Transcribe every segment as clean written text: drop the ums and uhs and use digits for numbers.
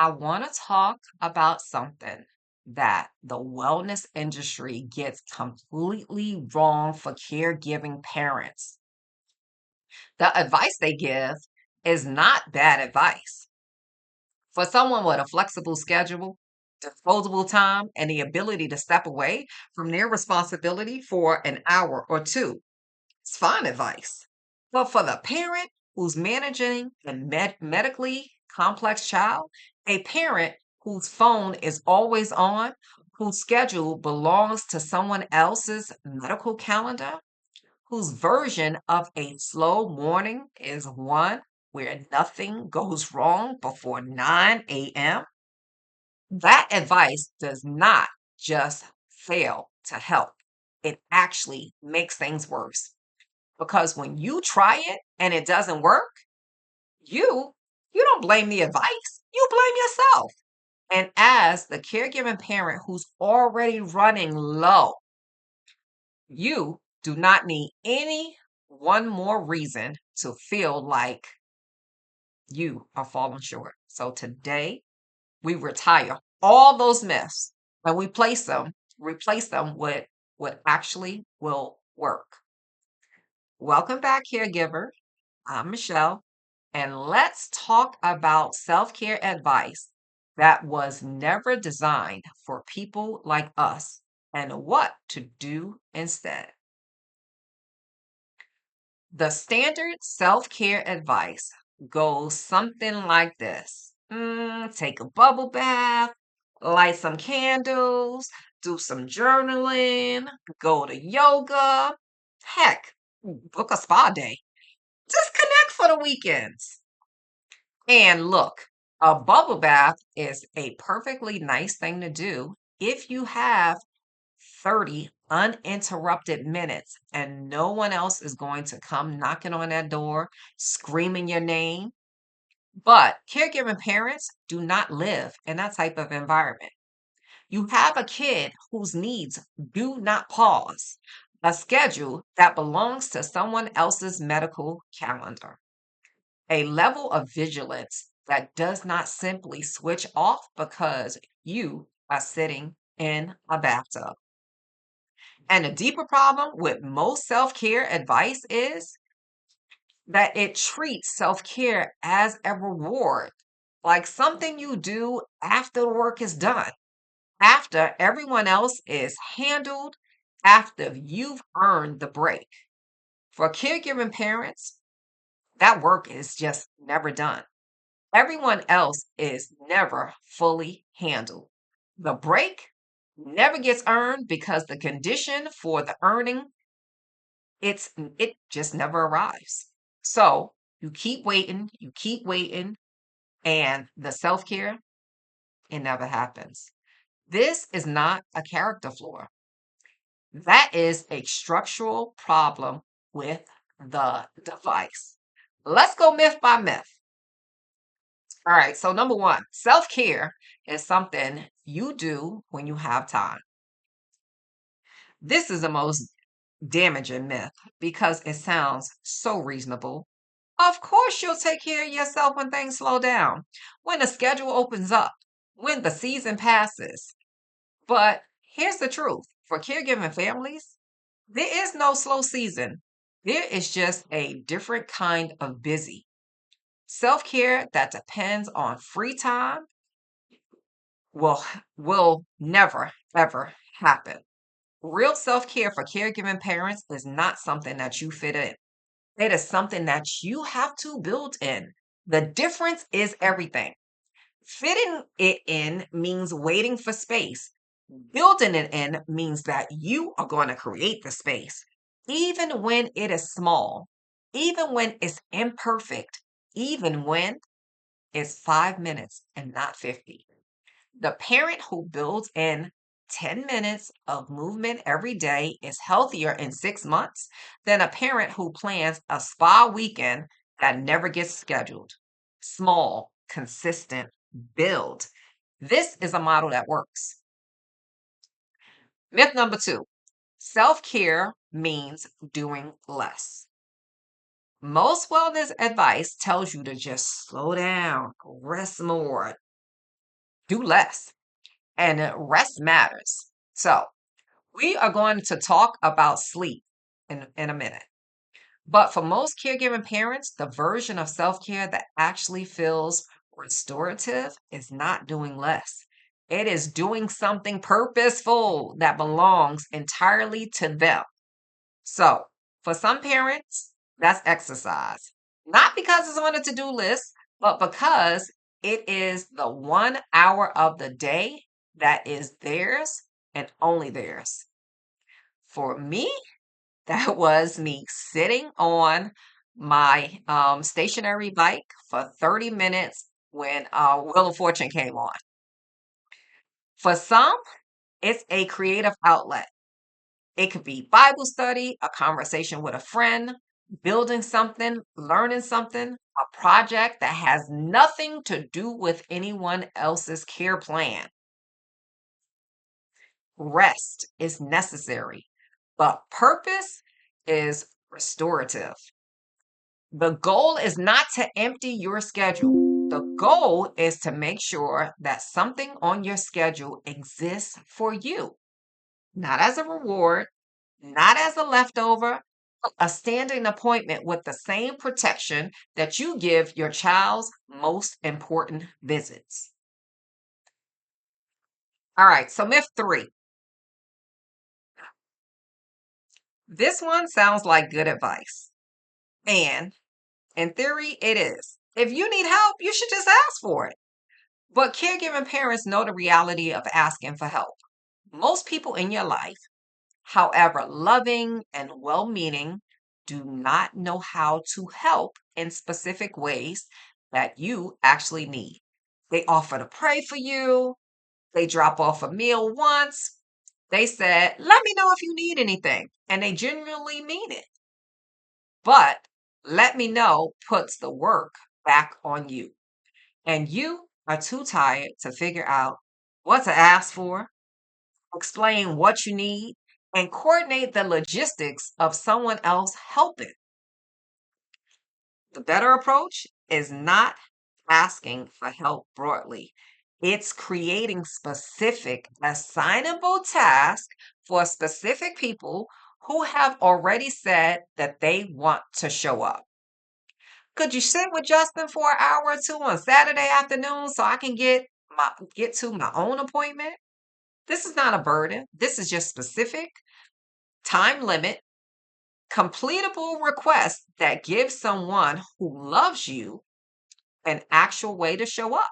I want to talk about something that the wellness industry gets completely wrong for caregiving parents. The advice they give is not bad advice. For someone with a flexible schedule, disposable time, and the ability to step away from their responsibility for an hour or two, it's fine advice. But for the parent who's managing a medically complex child, a parent whose phone is always on, whose schedule belongs to someone else's medical calendar, whose version of a slow morning is one where nothing goes wrong before 9 a.m., that advice does not just fail to help. It actually makes things worse. Because when you try it and it doesn't work, you you don't blame the advice. You blame yourself. And as the caregiving parent who's already running low, you do not need any one more reason to feel like you are falling short. So today we retire all those myths and we replace them with what actually will work. Welcome back, caregiver. I'm Michelle, and let's talk about self care advice that was never designed for people like us and what to do instead. The standard self care advice goes something like this. Take a bubble bath, light some candles, do some journaling, go to yoga. Heck, book a spa day. Disconnect for the weekends. And look, a bubble bath is a perfectly nice thing to do if you have 30 uninterrupted minutes and no one else is going to come knocking on that door, screaming your name. But caregiving parents do not live in that type of environment. You have a kid whose needs do not pause, a schedule that belongs to someone else's medical calendar, a level of vigilance that does not simply switch off because you are sitting in a bathtub. And the deeper problem with most self care advice is that it treats self care as a reward, like something you do after the work is done, after everyone else is handled, after you've earned the break. For caregiving parents, that work is just never done. Everyone else is never fully handled. The break never gets earned because the condition for the earning it just never arrives. So you keep waiting, and the self-care, it never happens. This is not a character flaw. That is a structural problem with the device. Let's go myth by myth. All right, so number one, self care is something you do when you have time. This is the most damaging myth because it sounds so reasonable. Of course, you'll take care of yourself when things slow down, when the schedule opens up, when the season passes. But here's the truth for caregiving families, there is no slow season. There is just a different kind of busy. Self care that depends on free time will never ever happen. Real self-care for caregiving parents is not something that you fit in. It is something that you have to build in. The difference is everything. Fitting it in means waiting for space. Building it in means that you are going to create the space, even when it is small, even when it's imperfect, even when it's 5 minutes and not 50. The parent who builds in 10 minutes of movement every day is healthier in 6 months than a parent who plans a spa weekend that never gets scheduled. Small, consistent build. This is a model that works. Myth number two, self care means doing less. Most wellness advice tells you to just slow down, rest more, do less, and rest matters. So, we are going to talk about sleep in a minute. But for most caregiving parents, the version of self care that actually feels restorative is not doing less. It is doing something purposeful that belongs entirely to them. So, for some parents, that's exercise. Not because it's on a to do list, but because it is the 1 hour of the day that is theirs and only theirs. For me, that was me sitting on my stationary bike for 30 minutes when Wheel of Fortune came on. For some, it's a creative outlet. It could be Bible study, a conversation with a friend, building something, learning something, a project that has nothing to do with anyone else's care plan. Rest is necessary, but purpose is restorative. The goal is not to empty your schedule. The goal is to make sure that something on your schedule exists for you, not as a reward, not as a leftover, a standing appointment with the same protection that you give your child's most important visits. All right, so myth three. This one sounds like good advice. And in theory, it is. If you need help, you should just ask for it. But caregiving parents know the reality of asking for help. Most people in your life, however loving and well meaning, do not know how to help in specific ways that you actually need. They offer to pray for you, they drop off a meal once, they said, "Let me know if you need anything," and they genuinely mean it. But let me know puts the work back on you. And you are too tired to figure out what to ask for, explain what you need, and coordinate the logistics of someone else helping. The better approach is not asking for help broadly. It's creating specific assignable tasks for specific people who have already said that they want to show up. Could you sit with Justin for an hour or two on Saturday afternoon so I can get to my own appointment? This is not a burden. This is just specific, time limit, completable request that gives someone who loves you an actual way to show up.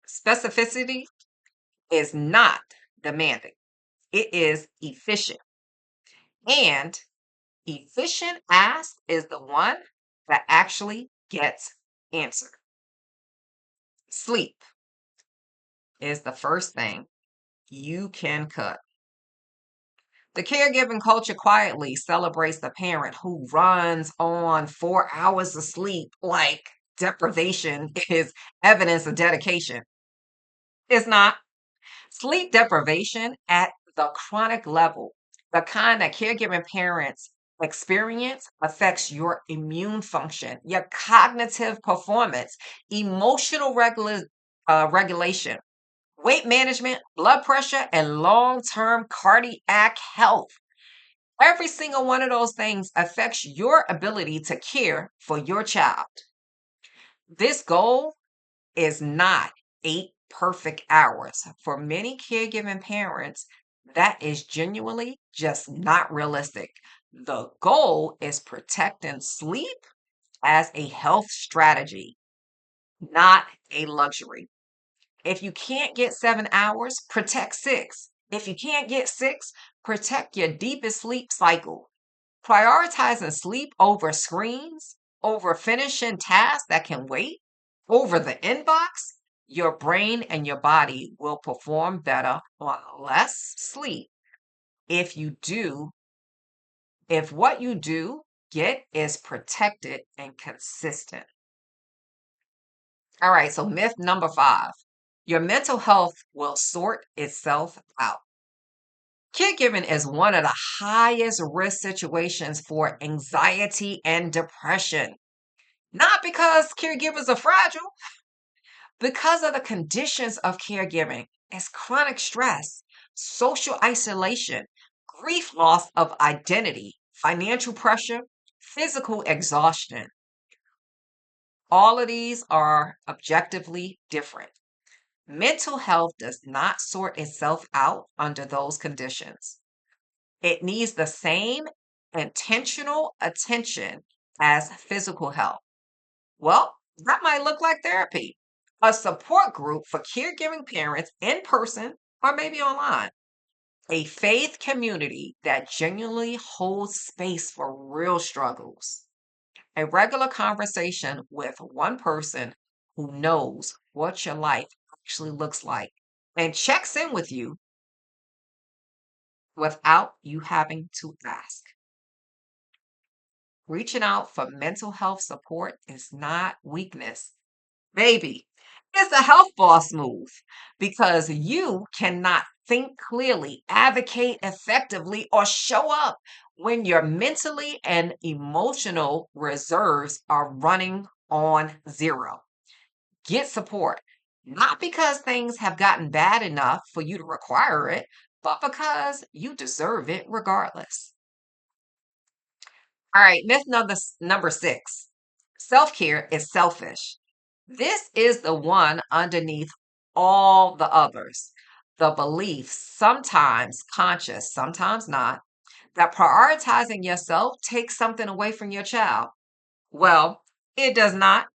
Specificity is not demanding. It is efficient. And efficient ask is the one that actually gets answered. Sleep is the first thing you can cut. The caregiving culture quietly celebrates the parent who runs on 4 hours of sleep like deprivation is evidence of dedication. It's not. Sleep deprivation at the chronic level, the kind that caregiving parents experience, affects your immune function, your cognitive performance, emotional regulation, weight management, blood pressure, and long term cardiac health. Every single one of those things affects your ability to care for your child. This goal is not 8 perfect hours. For many caregiving parents, that is genuinely just not realistic. The goal is protecting sleep as a health strategy, not a luxury. If you can't get 7 hours, protect six. If you can't get six, protect your deepest sleep cycle. Prioritizing sleep over screens, over finishing tasks that can wait, over the inbox, your brain and your body will perform better on less sleep if if what you do get is protected and consistent. All right, so myth number five, your mental health will sort itself out. Caregiving is one of the highest risk situations for anxiety and depression. Not because caregivers are fragile, Because of the conditions of caregiving, it's chronic stress, social isolation, grief, loss of identity, financial pressure, physical exhaustion. All of these are objectively different. Mental health does not sort itself out under those conditions. It needs the same intentional attention as physical health. Well, that might look like therapy, a support group for caregiving parents in person or maybe online, a faith community that genuinely holds space for real struggles, a regular conversation with one person who knows what your life actually looks like and checks in with you without you having to ask. Reaching out for mental health support is not weakness. Baby, it's a health boss move because you cannot think clearly, advocate effectively, or show up when your mentally and emotional reserves are running on zero. Get support, not because things have gotten bad enough for you to require it, but because you deserve it regardless. All right, number 6. Self-care is selfish. This is the one underneath all the others. The belief, sometimes conscious, sometimes not, that prioritizing yourself takes something away from your child. Well, it does not.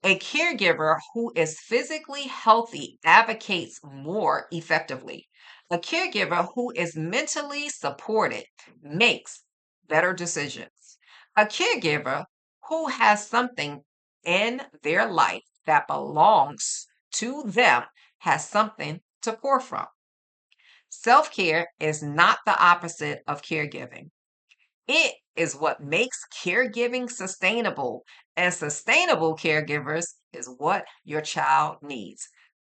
A caregiver who is physically healthy advocates more effectively. A caregiver who is mentally supported makes better decisions. A caregiver who has something in their life that belongs to them has something to pour from. Self care is not the opposite of caregiving. It is what makes caregiving sustainable, and sustainable caregivers is what your child needs,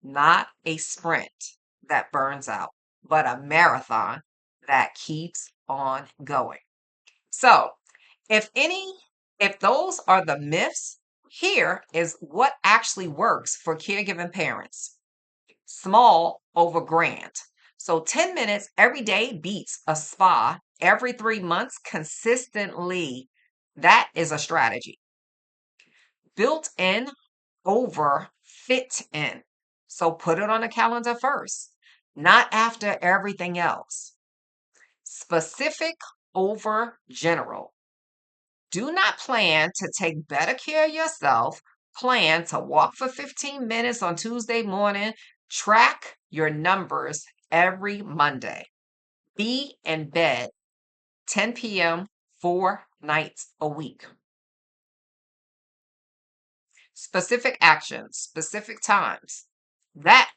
not a sprint that burns out, but a marathon that keeps on going. So, if any, if those are the myths, here is what actually works for caregiving parents. Small over grand. So 10 minutes every day beats a spa every 3 months consistently. That is a strategy. Built in over fit in. So put it on the calendar first, not after everything else. Specific over general. Do not plan to take better care of yourself. Plan to walk for 15 minutes on Tuesday morning. Track your numbers every Monday. Be in bed 10 p.m. 4 nights a week. Specific actions, specific times. That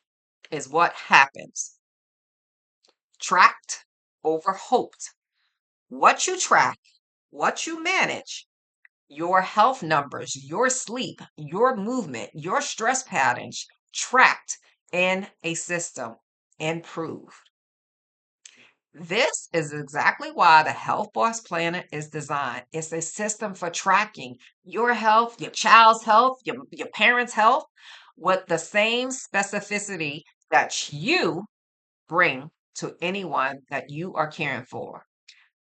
is what happens. Tracked over hoped. What you track, what you manage, your health numbers, your sleep, your movement, your stress patterns tracked in a system, improved. This is exactly why the Health Boss Planner is designed. It's a system for tracking your health, your child's health, your parents' health with the same specificity that you bring to anyone that you are caring for.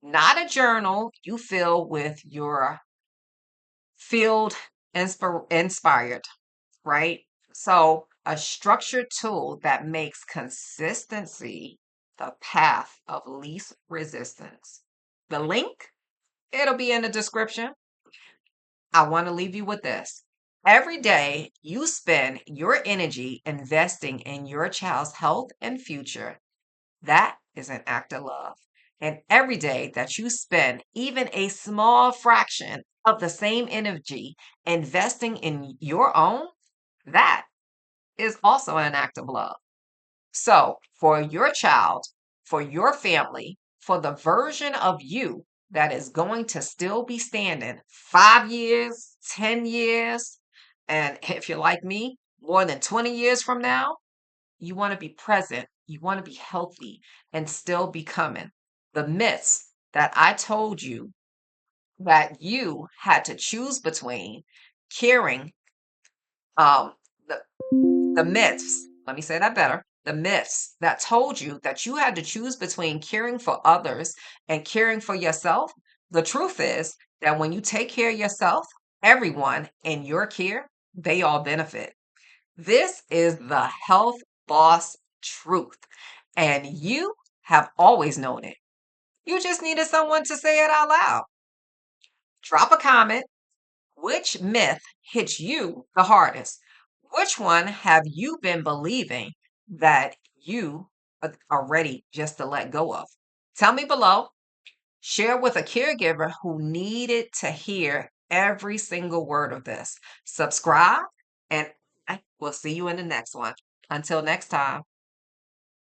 Not a journal you fill with your field inspired, right? So, a structured tool that makes consistency the path of least resistance. The link, it'll be in the description. I want to leave you with this. Every day you spend your energy investing in your child's health and future, that is an act of love. And every day that you spend even a small fraction of the same energy investing in your own, that is also an act of love. So, for your child, for your family, for the version of you that is going to still be standing 5 years, 10 years, and if you're like me, more than 20 years from now, you want to be present, you want to be healthy, and still becoming. The myths that I told you that you had to choose between caring, um, the The myths, let me say that better. The myths that told you that you had to choose between caring for others and caring for yourself. The truth is that when you take care of yourself, everyone in your care, they all benefit. This is the health boss truth. And you have always known it. You just needed someone to say it out loud. Drop a comment. Which myth hits you the hardest? Which one have you been believing that you are ready just to let go of? Tell me below. Share with a caregiver who needed to hear every single word of this. Subscribe, and I will see you in the next one. Until next time.